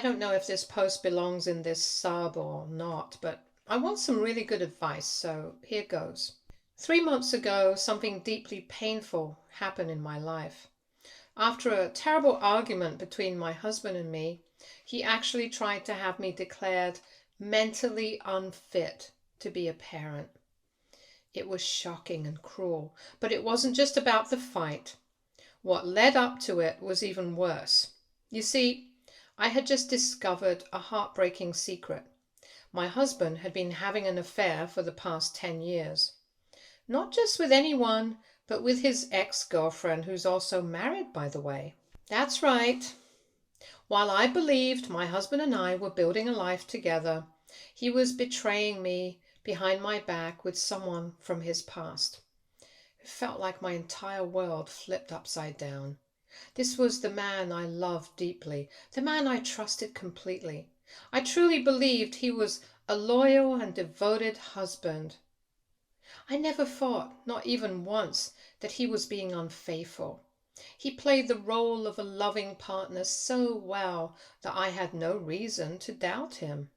don't know if this post belongs in this sub or not, but I want some really good advice, so here goes. 3 months ago, something deeply painful happened in my life. After a terrible argument between my husband and me, he actually tried to have me declared mentally unfit to be a parent. It was shocking and cruel, but it wasn't just about the fight. What led up to it was even worse. You see, I had just discovered a heartbreaking secret. My husband had been having an affair for the past 10 years. Not just with anyone, but with his ex-girlfriend, who's also married, by the way. That's right. While I believed my husband and I were building a life together, he was betraying me behind my back with someone from his past. It felt like my entire world flipped upside down. This was the man I loved deeply, the man I trusted completely. I truly believed he was a loyal and devoted husband. I never thought, not even once, that he was being unfaithful. He played the role of a loving partner so well that I had no reason to doubt him.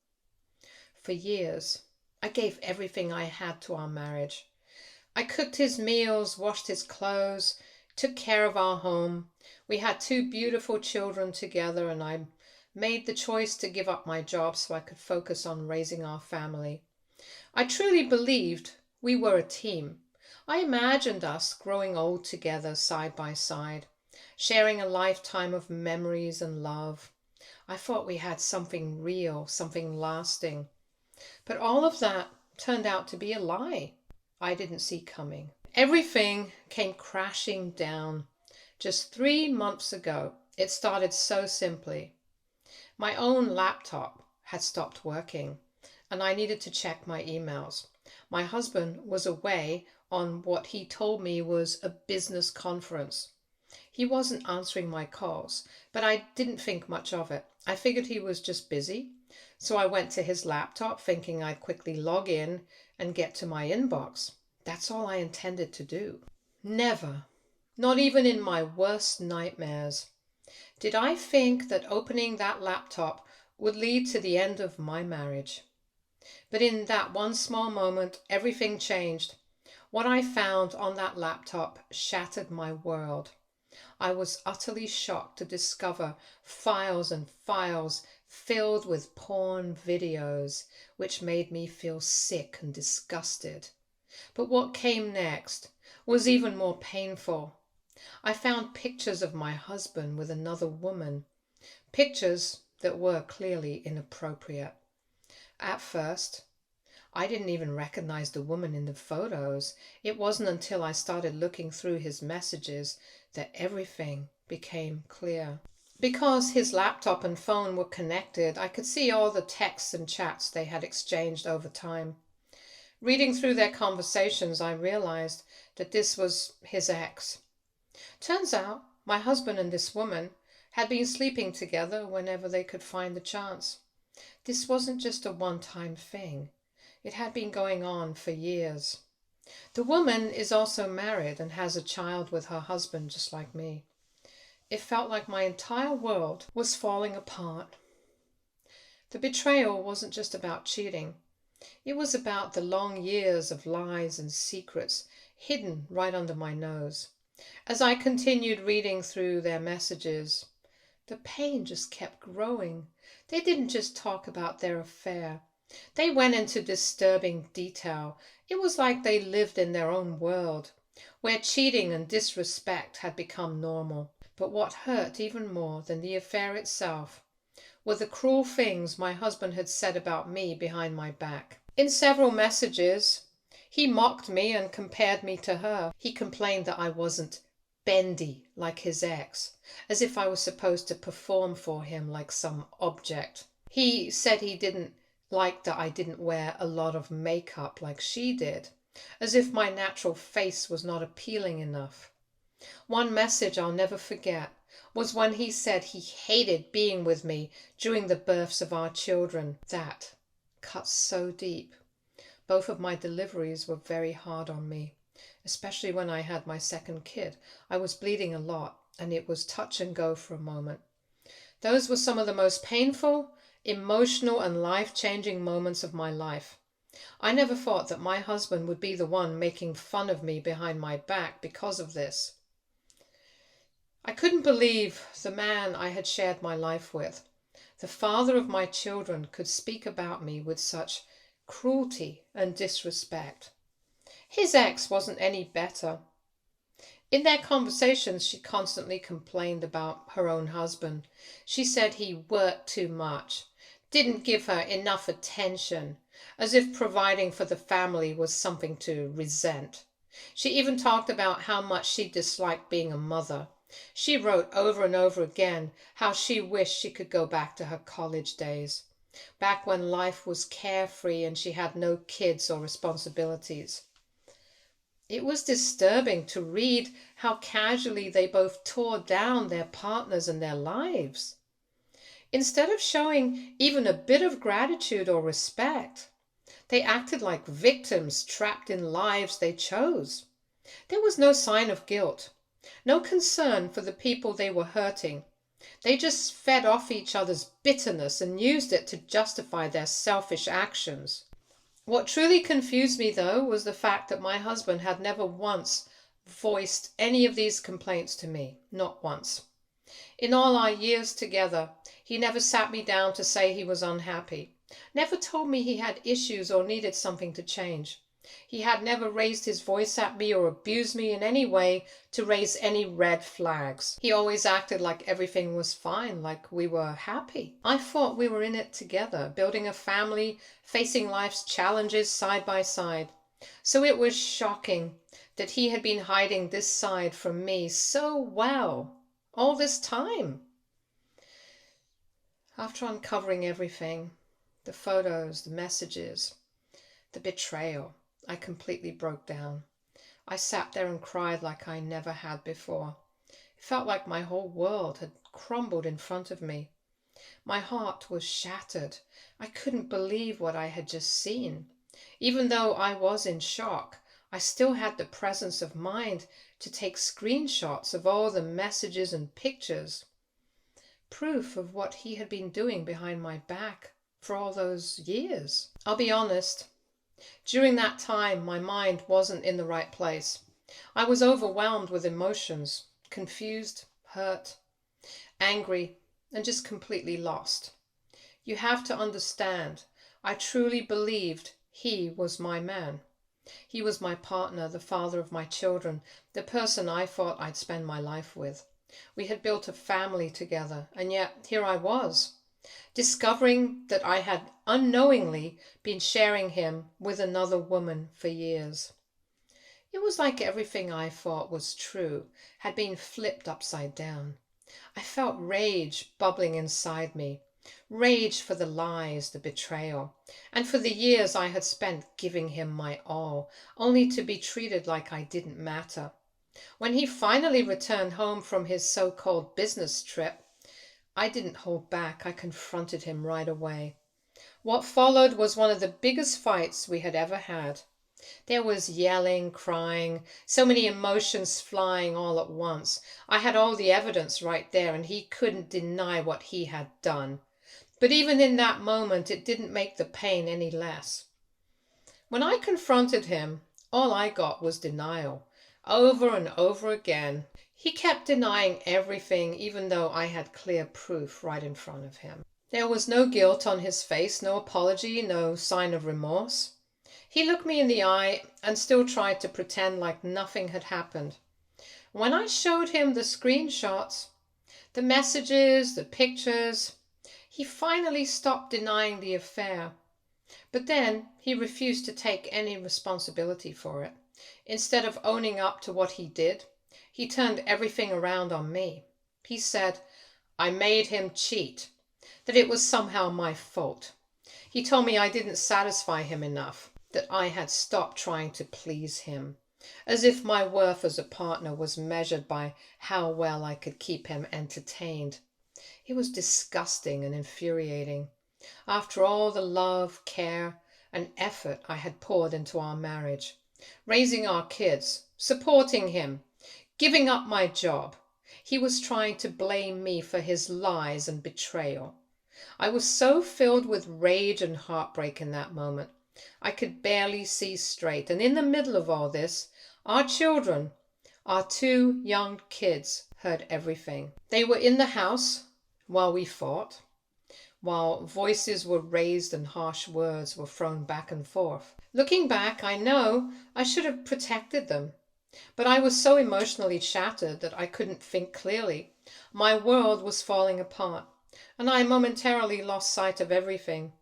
For years, I gave everything I had to our marriage. I cooked his meals, washed his clothes, took care of our home. We had 2 beautiful children together, and I made the choice to give up my job so I could focus on raising our family. I truly believed we were a team. I imagined us growing old together side by side, sharing a lifetime of memories and love. I thought we had something real, something lasting. But all of that turned out to be a lie I didn't see coming. Everything came crashing down. Just 3 months ago, it started so simply. My own laptop had stopped working, and I needed to check my emails. My husband was away on what he told me was a business conference. He wasn't answering my calls, but I didn't think much of it. I figured he was just busy, so I went to his laptop thinking I'd quickly log in and get to my inbox. That's all I intended to do. Never, not even in my worst nightmares, did I think that opening that laptop would lead to the end of my marriage. But in that one small moment, everything changed. What I found on that laptop shattered my world. I was utterly shocked to discover files and files filled with porn videos, which made me feel sick and disgusted. But what came next was even more painful. I found pictures of my husband with another woman, pictures that were clearly inappropriate. At first, I didn't even recognize the woman in the photos. It wasn't until I started looking through his messages that everything became clear. Because his laptop and phone were connected, I could see all the texts and chats they had exchanged over time. Reading through their conversations, I realized that this was his ex. Turns out, my husband and this woman had been sleeping together whenever they could find the chance. This wasn't just a one-time thing. It had been going on for years. The woman is also married and has a child with her husband, just like me. It felt like my entire world was falling apart. The betrayal wasn't just about cheating. It was about the long years of lies and secrets hidden right under my nose. As I continued reading through their messages, the pain just kept growing. They didn't just talk about their affair. They went into disturbing detail. It was like they lived in their own world, where cheating and disrespect had become normal. But what hurt even more than the affair itself were the cruel things my husband had said about me behind my back. In several messages, he mocked me and compared me to her. He complained that I wasn't bendy like his ex, as if I was supposed to perform for him like some object. He said he didn't like that I didn't wear a lot of makeup like she did, as if my natural face was not appealing enough. One message I'll never forget was when he said he hated being with me during the births of our children. That cut so deep. Both of my deliveries were very hard on me, especially when I had my second kid. I was bleeding a lot, and it was touch and go for a moment. Those were some of the most painful, emotional, and life-changing moments of my life. I never thought that my husband would be the one making fun of me behind my back because of this. I couldn't believe the man I had shared my life with, the father of my children, could speak about me with such cruelty and disrespect. His ex wasn't any better. In their conversations, she constantly complained about her own husband. She said he worked too much, didn't give her enough attention, as if providing for the family was something to resent. She even talked about how much she disliked being a mother. She wrote over and over again how she wished she could go back to her college days, back when life was carefree and she had no kids or responsibilities. It was disturbing to read how casually they both tore down their partners and their lives. Instead of showing even a bit of gratitude or respect, they acted like victims trapped in lives they chose. There was no sign of guilt, no concern for the people they were hurting. They just fed off each other's bitterness and used it to justify their selfish actions. What truly confused me, though, was the fact that my husband had never once voiced any of these complaints to me, not once. In all our years together, he never sat me down to say he was unhappy, never told me he had issues or needed something to change. He had never raised his voice at me or abused me in any way to raise any red flags. He always acted like everything was fine, like we were happy. I thought we were in it together, building a family, facing life's challenges side by side. So it was shocking that he had been hiding this side from me so well all this time. After uncovering everything, the photos, the messages, the betrayal, I completely broke down. I sat there and cried like I never had before. It felt like my whole world had crumbled in front of me. My heart was shattered. I couldn't believe what I had just seen. Even though I was in shock, I still had the presence of mind to take screenshots of all the messages and pictures. Proof of what he had been doing behind my back for all those years. I'll be honest. During that time, my mind wasn't in the right place. I was overwhelmed with emotions, confused, hurt, angry, and just completely lost. You have to understand, I truly believed he was my man. He was my partner, the father of my children, the person I thought I'd spend my life with. We had built a family together, and yet here I was, discovering that I had unknowingly been sharing him with another woman for years. It was like everything I thought was true had been flipped upside down. I felt rage bubbling inside me, rage for the lies, the betrayal, and for the years I had spent giving him my all, only to be treated like I didn't matter. When he finally returned home from his so-called business trip, I didn't hold back. I confronted him right away. What followed was one of the biggest fights we had ever had. There was yelling, crying, so many emotions flying all at once. I had all the evidence right there, and he couldn't deny what he had done. But even in that moment, it didn't make the pain any less. When I confronted him, all I got was denial, over and over again. He kept denying everything, even though I had clear proof right in front of him. There was no guilt on his face, no apology, no sign of remorse. He looked me in the eye and still tried to pretend like nothing had happened. When I showed him the screenshots, the messages, the pictures, he finally stopped denying the affair. But then he refused to take any responsibility for it. Instead of owning up to what he did, he turned everything around on me. He said I made him cheat, that it was somehow my fault. He told me I didn't satisfy him enough, that I had stopped trying to please him, as if my worth as a partner was measured by how well I could keep him entertained. It was disgusting and infuriating. After all the love, care, and effort I had poured into our marriage, raising our kids, supporting him, giving up my job, He was trying to blame me for his lies and betrayal. I was so filled with rage and heartbreak in that moment. I could barely see straight. And in the middle of all this, our children, our two young kids, heard everything. They were in the house while we fought, while voices were raised and harsh words were thrown back and forth. Looking back, I know I should have protected them, but I was so emotionally shattered that I couldn't think clearly. My world was falling apart, and I momentarily lost sight of everything.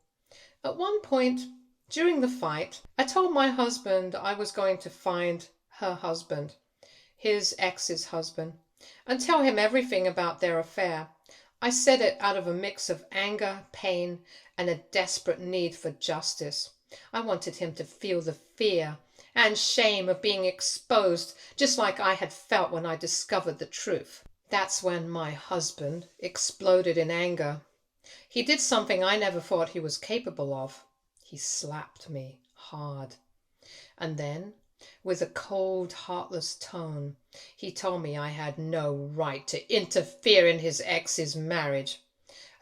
At one point during the fight, I told my husband I was going to find her husband, his ex's husband, and tell him everything about their affair. I said it out of a mix of anger, pain, and a desperate need for justice. I wanted him to feel the fear and shame of being exposed, just like I had felt when I discovered the truth. That's when my husband exploded in anger. He did something I never thought he was capable of. He slapped me hard. And then, with a cold, heartless tone, he told me I had no right to interfere in his ex's marriage,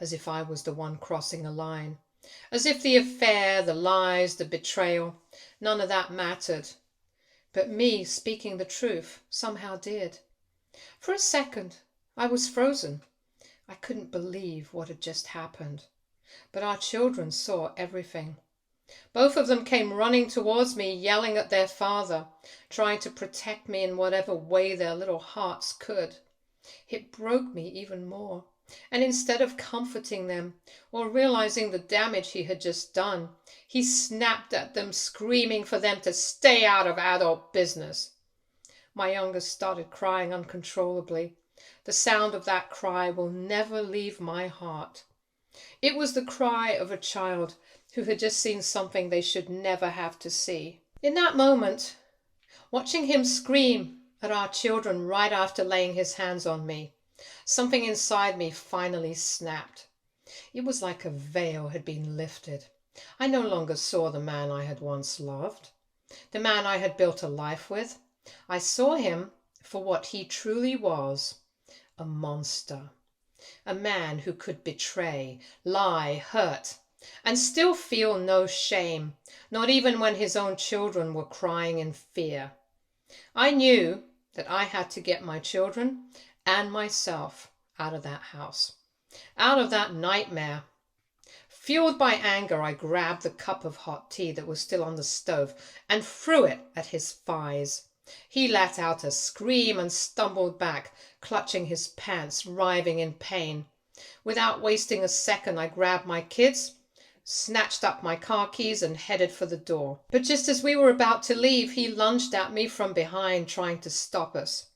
as if I was the one crossing a line, as if the affair, the lies, the betrayal, none of that mattered. But me speaking the truth somehow did. For a second, I was frozen. I couldn't believe what had just happened. But our children saw everything. Both of them came running towards me, yelling at their father, trying to protect me in whatever way their little hearts could. It broke me even more. And instead of comforting them or realizing the damage he had just done, he snapped at them, screaming for them to stay out of adult business. My youngest started crying uncontrollably. The sound of that cry will never leave my heart. It was the cry of a child who had just seen something they should never have to see. In that moment, watching him scream at our children right after laying his hands on me, something inside me finally snapped. It was like a veil had been lifted. I no longer saw the man I had once loved, the man I had built a life with. I saw him for what he truly was, a monster. A man who could betray, lie, hurt, and still feel no shame, not even when his own children were crying in fear. I knew that I had to get my children and myself out of that house, out of that nightmare. Fueled by anger, I grabbed the cup of hot tea that was still on the stove and threw it at his thighs. He let out a scream and stumbled back, clutching his pants, writhing in pain. Without wasting a second, I grabbed my kids, snatched up my car keys and headed for the door. But just as we were about to leave, he lunged at me from behind, trying to stop us.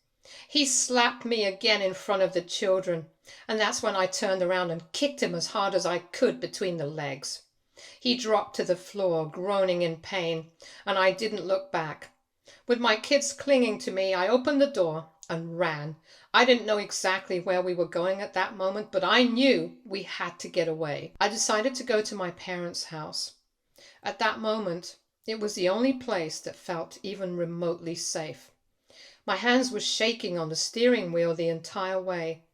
He slapped me again in front of the children, and that's when I turned around and kicked him as hard as I could between the legs. He dropped to the floor, groaning in pain, and I didn't look back. With my kids clinging to me, I opened the door and ran. I didn't know exactly where we were going at that moment, but I knew we had to get away. I decided to go to my parents' house. At that moment, it was the only place that felt even remotely safe. My hands were shaking on the steering wheel the entire way.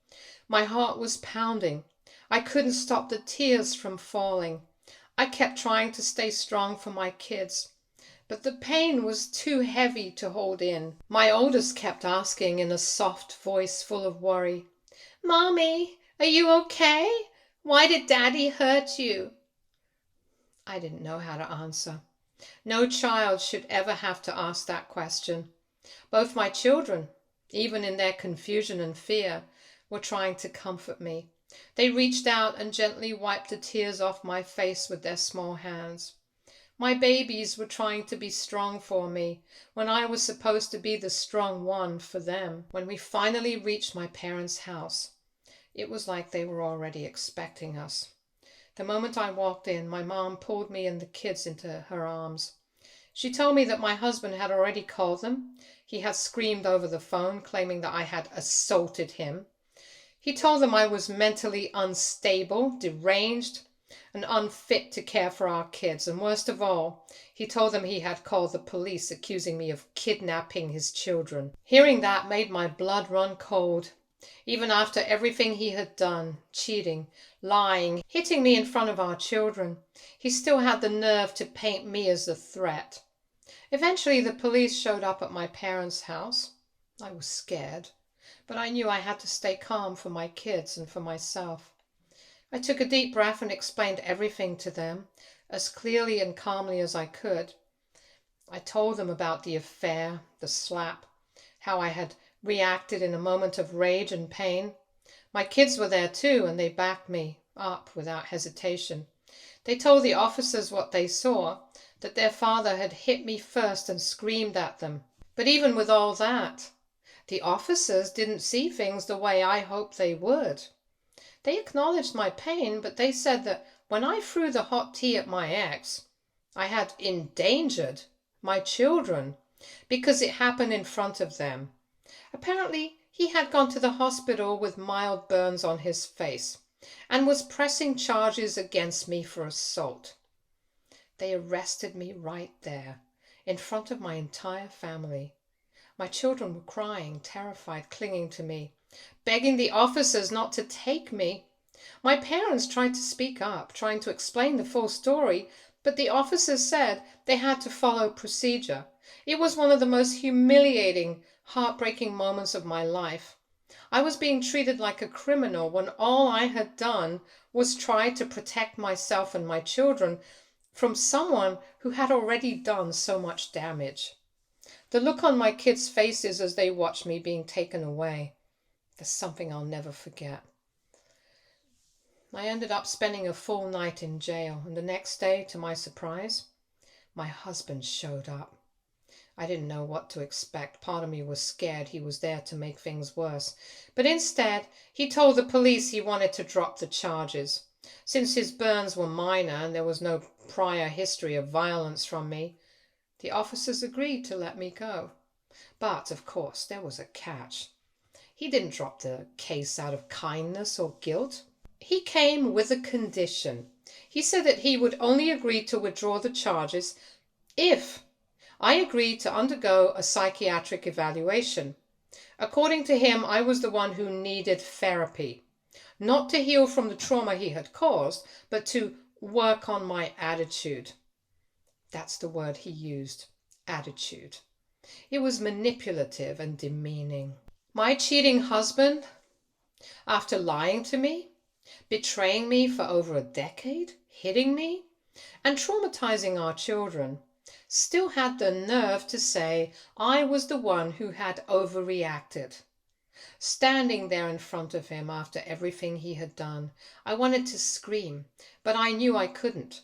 My heart was pounding. I couldn't stop the tears from falling. I kept trying to stay strong for my kids, but the pain was too heavy to hold in. My oldest kept asking in a soft voice full of worry, "Mommy, are you okay? Why did Daddy hurt you?" I didn't know how to answer. No child should ever have to ask that question. Both my children, even in their confusion and fear, were trying to comfort me. They reached out and gently wiped the tears off my face with their small hands. My babies were trying to be strong for me when I was supposed to be the strong one for them. When we finally reached my parents' house, it was like they were already expecting us. The moment I walked in, my mom pulled me and the kids into her arms. She told me that my husband had already called them. He had screamed over the phone, claiming that I had assaulted him. He told them I was mentally unstable, deranged, and unfit to care for our kids. And worst of all, he told them he had called the police, accusing me of kidnapping his children. Hearing that made my blood run cold. Even after everything he had done, cheating, lying, hitting me in front of our children, he still had the nerve to paint me as a threat. Eventually, the police showed up at my parents' house. I was scared, but I knew I had to stay calm for my kids and for myself. I took a deep breath and explained everything to them, as clearly and calmly as I could. I told them about the affair, the slap, how I had reacted in a moment of rage and pain. My kids were there too, and they backed me up without hesitation. They told the officers what they saw, that their father had hit me first and screamed at them. But even with all that, the officers didn't see things the way I hoped they would. They acknowledged my pain, but they said that when I threw the hot tea at my ex, I had endangered my children because it happened in front of them. Apparently, he had gone to the hospital with mild burns on his face and was pressing charges against me for assault. They arrested me right there, in front of my entire family. My children were crying, terrified, clinging to me, begging the officers not to take me. My parents tried to speak up, trying to explain the full story, but the officers said they had to follow procedure. It was one of the most humiliating, heartbreaking moments of my life. I was being treated like a criminal when all I had done was try to protect myself and my children from someone who had already done so much damage. The look on my kids' faces as they watched me being taken away, that's something I'll never forget. I ended up spending a full night in jail, and the next day, to my surprise, my husband showed up. I didn't know what to expect. Part of me was scared he was there to make things worse. But instead, he told the police he wanted to drop the charges. Since his burns were minor and there was no prior history of violence from me, the officers agreed to let me go. But, of course, there was a catch. He didn't drop the case out of kindness or guilt. He came with a condition. He said that he would only agree to withdraw the charges if I agreed to undergo a psychiatric evaluation. According to him, I was the one who needed therapy, not to heal from the trauma he had caused, but to work on my attitude. That's the word he used, attitude. It was manipulative and demeaning. My cheating husband, after lying to me, betraying me for over a decade, hitting me, and traumatizing our children, still had the nerve to say I was the one who had overreacted. Standing there in front of him after everything he had done, I wanted to scream, but I knew I couldn't.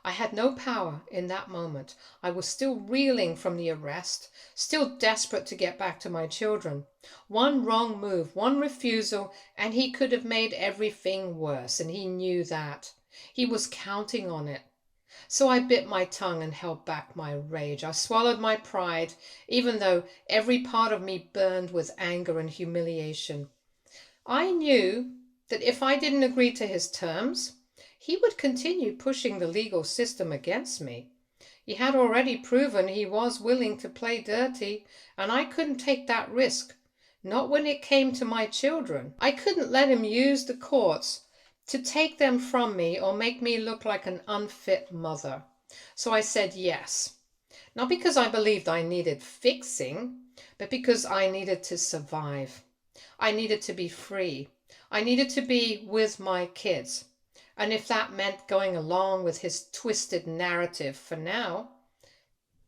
I had no power in that moment. I was still reeling from the arrest, still desperate to get back to my children. One wrong move, one refusal, and he could have made everything worse, and he knew that. He was counting on it. So I bit my tongue and held back my rage. I swallowed my pride, even though every part of me burned with anger and humiliation. I knew that if I didn't agree to his terms, he would continue pushing the legal system against me. He had already proven he was willing to play dirty, and I couldn't take that risk, not when it came to my children. I couldn't let him use the courts to take them from me or make me look like an unfit mother. So I said yes, not because I believed I needed fixing, but because I needed to survive. I needed to be free. I needed to be with my kids. And if that meant going along with his twisted narrative for now,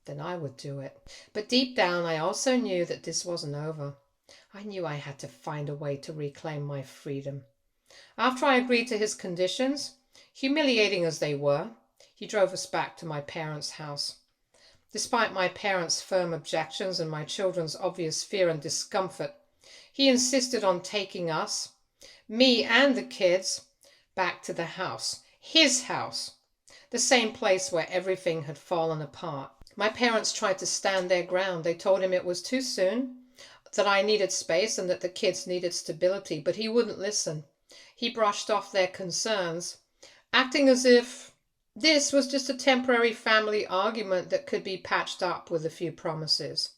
then I would do it. But deep down, I also knew that this wasn't over. I knew I had to find a way to reclaim my freedom. After I agreed to his conditions, humiliating as they were, he drove us back to my parents' house. Despite my parents' firm objections and my children's obvious fear and discomfort, he insisted on taking us, me and the kids, back to the house, his house, the same place where everything had fallen apart. My parents tried to stand their ground. They told him it was too soon, that I needed space and that the kids needed stability, but he wouldn't listen. He brushed off their concerns, acting as if this was just a temporary family argument that could be patched up with a few promises.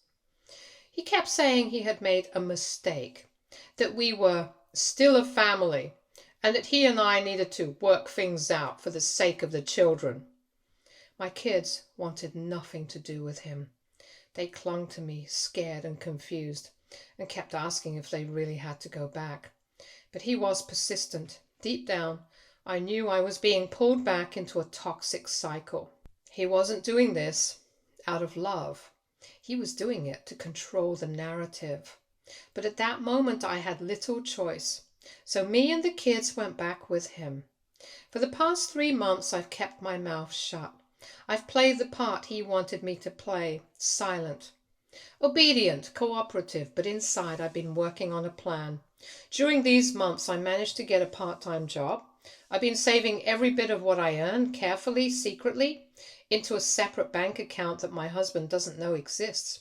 He kept saying he had made a mistake, that we were still a family and that he and I needed to work things out for the sake of the children. My kids wanted nothing to do with him. They clung to me, scared and confused, and kept asking if they really had to go back. But he was persistent. Deep down, I knew I was being pulled back into a toxic cycle. He wasn't doing this out of love. He was doing it to control the narrative. But at that moment, I had little choice. So me and the kids went back with him. For the past 3 months, I've kept my mouth shut. I've played the part he wanted me to play, silent, obedient, cooperative, but inside I've been working on a plan. During these months, I managed to get a part-time job. I've been saving every bit of what I earn carefully, secretly, into a separate bank account that my husband doesn't know exists.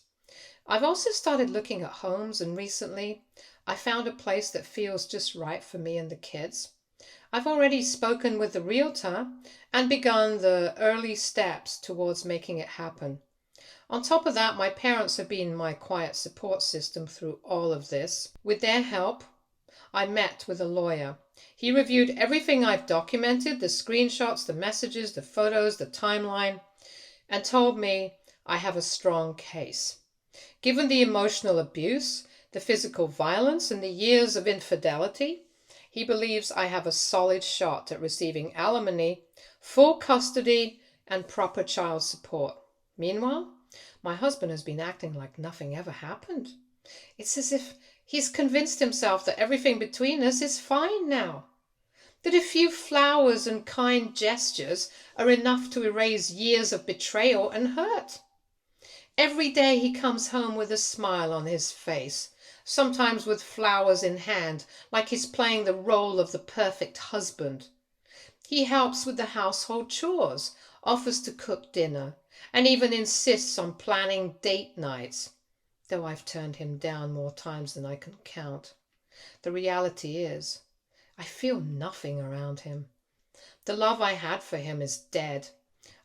I've also started looking at homes, and recently I found a place that feels just right for me and the kids. I've already spoken with the realtor and begun the early steps towards making it happen. On top of that, my parents have been my quiet support system through all of this. With their help, I met with a lawyer. He reviewed everything I've documented, the screenshots, the messages, the photos, the timeline, and told me I have a strong case. Given the emotional abuse, the physical violence, and the years of infidelity, he believes I have a solid shot at receiving alimony, full custody, and proper child support. Meanwhile, my husband has been acting like nothing ever happened. It's as if he's convinced himself that everything between us is fine now, that a few flowers and kind gestures are enough to erase years of betrayal and hurt. Every day he comes home with a smile on his face, sometimes with flowers in hand, like he's playing the role of the perfect husband. He helps with the household chores, offers to cook dinner, and even insists on planning date nights, though I've turned him down more times than I can count. The reality is, I feel nothing around him. The love I had for him is dead.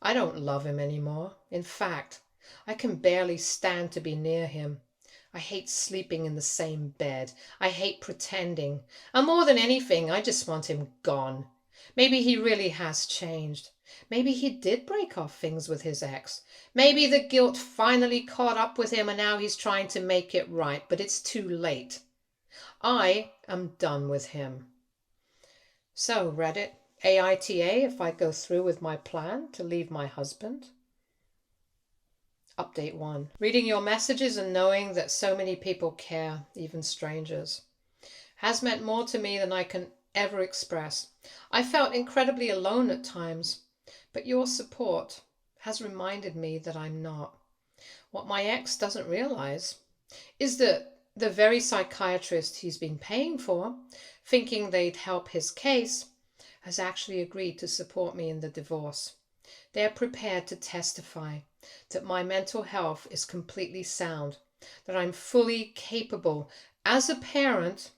I don't love him anymore. In fact, I can barely stand to be near him. I hate sleeping in the same bed. I hate pretending. And more than anything, I just want him gone. Maybe he really has changed. Maybe he did break off things with his ex. Maybe the guilt finally caught up with him and now he's trying to make it right, but it's too late. I am done with him. So, Reddit, AITA, if I go through with my plan to leave my husband. Update 1. Reading your messages and knowing that so many people care, even strangers, has meant more to me than I can ever express. I felt incredibly alone at times, but your support has reminded me that I'm not. What my ex doesn't realize is that the very psychiatrist he's been paying for, thinking they'd help his case, has actually agreed to support me in the divorce. They are prepared to testify that my mental health is completely sound, that I'm fully capable as a parent,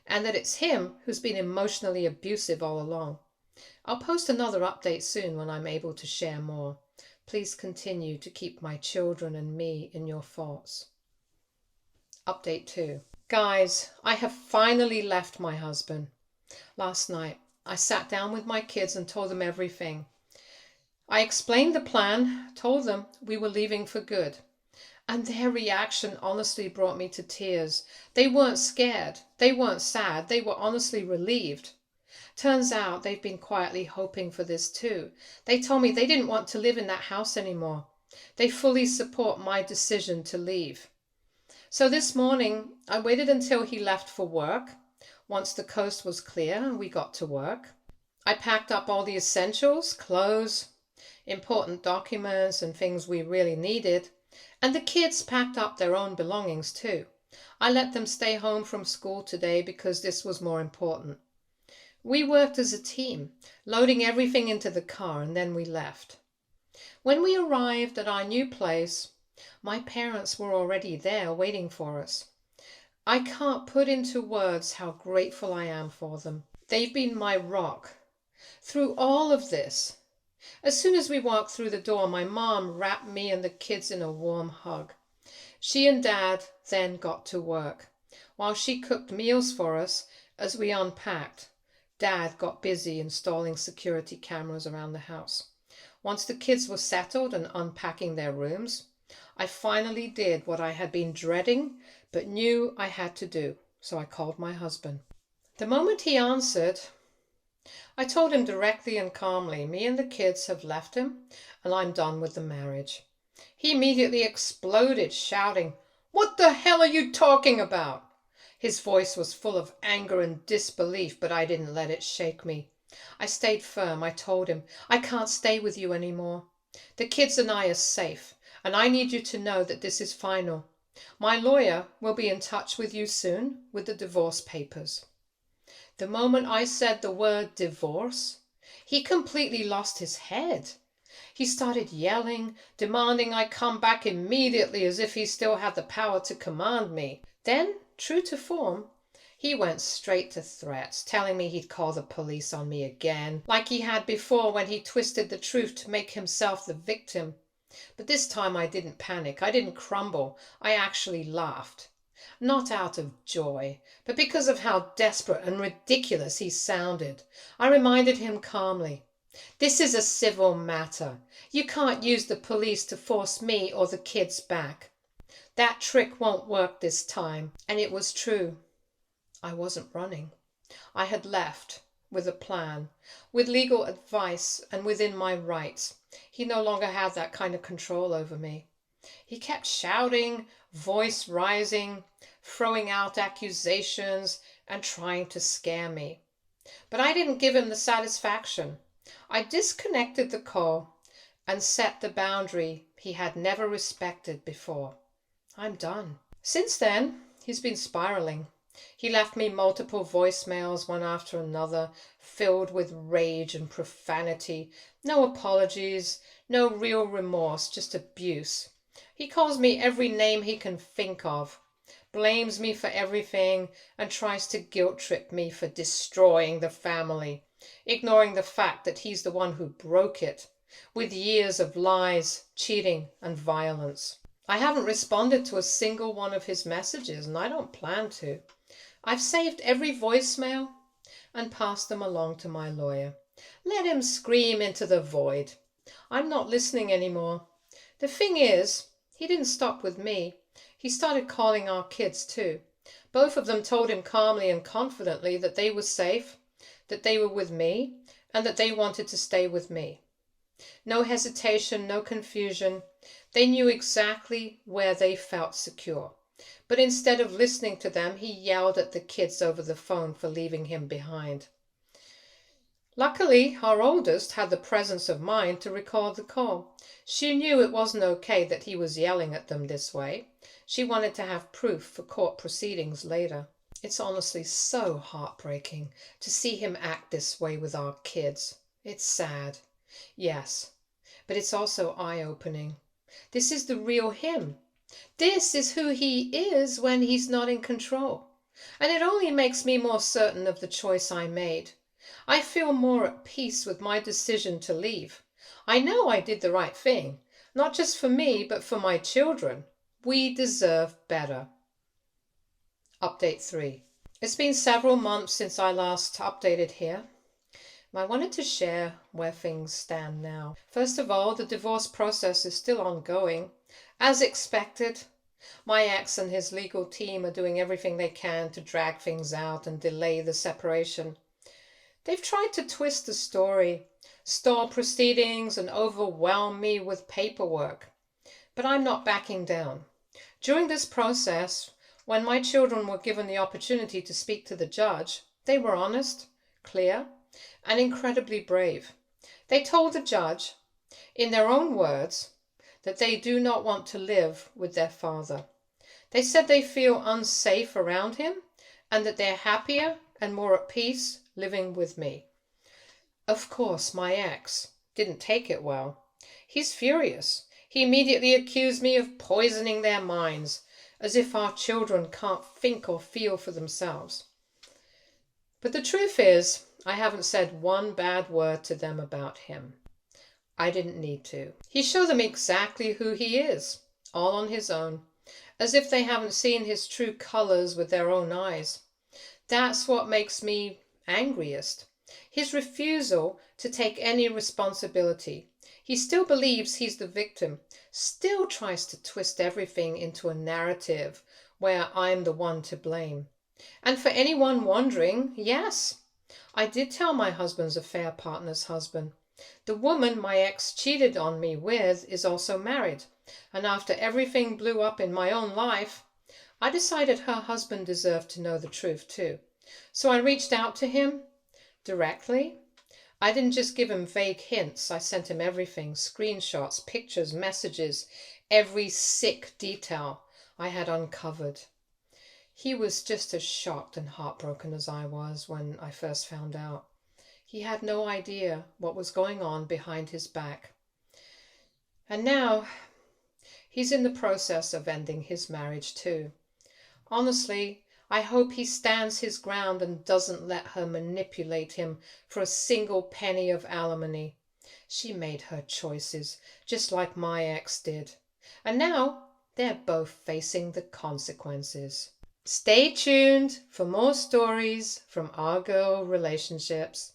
and that it's him who's been emotionally abusive all along. I'll post another update soon when I'm able to share more. Please continue to keep my children and me in your thoughts. Update 2. Guys, I have finally left my husband. Last night, I sat down with my kids and told them everything. I explained the plan, told them we were leaving for good. And their reaction honestly brought me to tears. They weren't scared. They weren't sad. They were honestly relieved. Turns out they've been quietly hoping for this too. They told me they didn't want to live in that house anymore. They fully support my decision to leave. So this morning, I waited until he left for work. Once the coast was clear, we got to work. I packed up all the essentials, clothes, important documents and things we really needed, and the kids packed up their own belongings too. I let them stay home from school today because this was more important. We worked as a team, loading everything into the car, and then we left. When we arrived at our new place, my parents were already there waiting for us. I can't put into words how grateful I am for them. They've been my rock through all of this. As soon as we walked through the door, my mom wrapped me and the kids in a warm hug. She and Dad then got to work. While she cooked meals for us as we unpacked, Dad got busy installing security cameras around the house. Once the kids were settled and unpacking their rooms, I finally did what I had been dreading but knew I had to do, so I called my husband. The moment he answered, I told him directly and calmly, me and the kids have left him and I'm done with the marriage. He immediately exploded, shouting, "What the hell are you talking about?" His voice was full of anger and disbelief, but I didn't let it shake me. I stayed firm. I told him, "I can't stay with you anymore. The kids and I are safe, and I need you to know that this is final. My lawyer will be in touch with you soon with the divorce papers." The moment I said the word divorce, he completely lost his head. He started yelling, demanding I come back immediately as if he still had the power to command me. Then, true to form, he went straight to threats, telling me he'd call the police on me again, like he had before when he twisted the truth to make himself the victim. But this time I didn't panic. I didn't crumble. I actually laughed. Not out of joy, but because of how desperate and ridiculous he sounded. I reminded him calmly, "This is a civil matter. You can't use the police to force me or the kids back. That trick won't work this time." And it was true. I wasn't running. I had left with a plan, with legal advice and within my rights. He no longer had that kind of control over me. He kept shouting, voice rising, throwing out accusations and trying to scare me. But I didn't give him the satisfaction. I disconnected the call and set the boundary he had never respected before. I'm done. Since then, he's been spiraling. He left me multiple voicemails, one after another, filled with rage and profanity. No apologies, no real remorse, just abuse. He calls me every name he can think of, blames me for everything, and tries to guilt-trip me for destroying the family, ignoring the fact that he's the one who broke it, with years of lies, cheating, and violence. I haven't responded to a single one of his messages, and I don't plan to. I've saved every voicemail and passed them along to my lawyer. Let him scream into the void. I'm not listening anymore. The thing is, he didn't stop with me. He started calling our kids too. Both of them told him calmly and confidently that they were safe, that they were with me, and that they wanted to stay with me. No hesitation, no confusion. They knew exactly where they felt secure. But instead of listening to them, he yelled at the kids over the phone for leaving him behind. Luckily, our oldest had the presence of mind to record the call. She knew it wasn't okay that he was yelling at them this way. She wanted to have proof for court proceedings later. It's honestly so heartbreaking to see him act this way with our kids. It's sad, yes, but it's also eye-opening. This is the real him. This is who he is when he's not in control. And it only makes me more certain of the choice I made. I feel more at peace with my decision to leave. I know I did the right thing, not just for me, but for my children. We deserve better. Update 3. It's been several months since I last updated here. I wanted to share where things stand now. First of all, the divorce process is still ongoing. As expected, my ex and his legal team are doing everything they can to drag things out and delay the separation. They've tried to twist the story, stall proceedings, and overwhelm me with paperwork. But I'm not backing down. During this process, when my children were given the opportunity to speak to the judge, they were honest, clear, and incredibly brave. They told the judge, in their own words, that they do not want to live with their father. They said they feel unsafe around him and that they're happier and more at peace living with me. Of course, my ex didn't take it well. He's furious. He immediately accused me of poisoning their minds, as if our children can't think or feel for themselves. But the truth is, I haven't said one bad word to them about him. I didn't need to. He showed them exactly who he is, all on his own. as if they haven't seen his true colors with their own eyes. That's what makes me angriest. His refusal to take any responsibility. He still believes he's the victim, still tries to twist everything into a narrative where I'm the one to blame. And for anyone wondering, yes, I did tell my husband's affair partner's husband. The woman my ex cheated on me with is also married, and after everything blew up in my own life, I decided her husband deserved to know the truth too. So I reached out to him directly. I didn't just give him vague hints. I sent him everything, screenshots, pictures, messages, every sick detail I had uncovered. He was just as shocked and heartbroken as I was when I first found out. He had no idea what was going on behind his back. And now he's in the process of ending his marriage too. Honestly, I hope he stands his ground and doesn't let her manipulate him for a single penny of alimony. She made her choices, just like my ex did. And now they're both facing the consequences. Stay tuned for more stories from our girl relationships.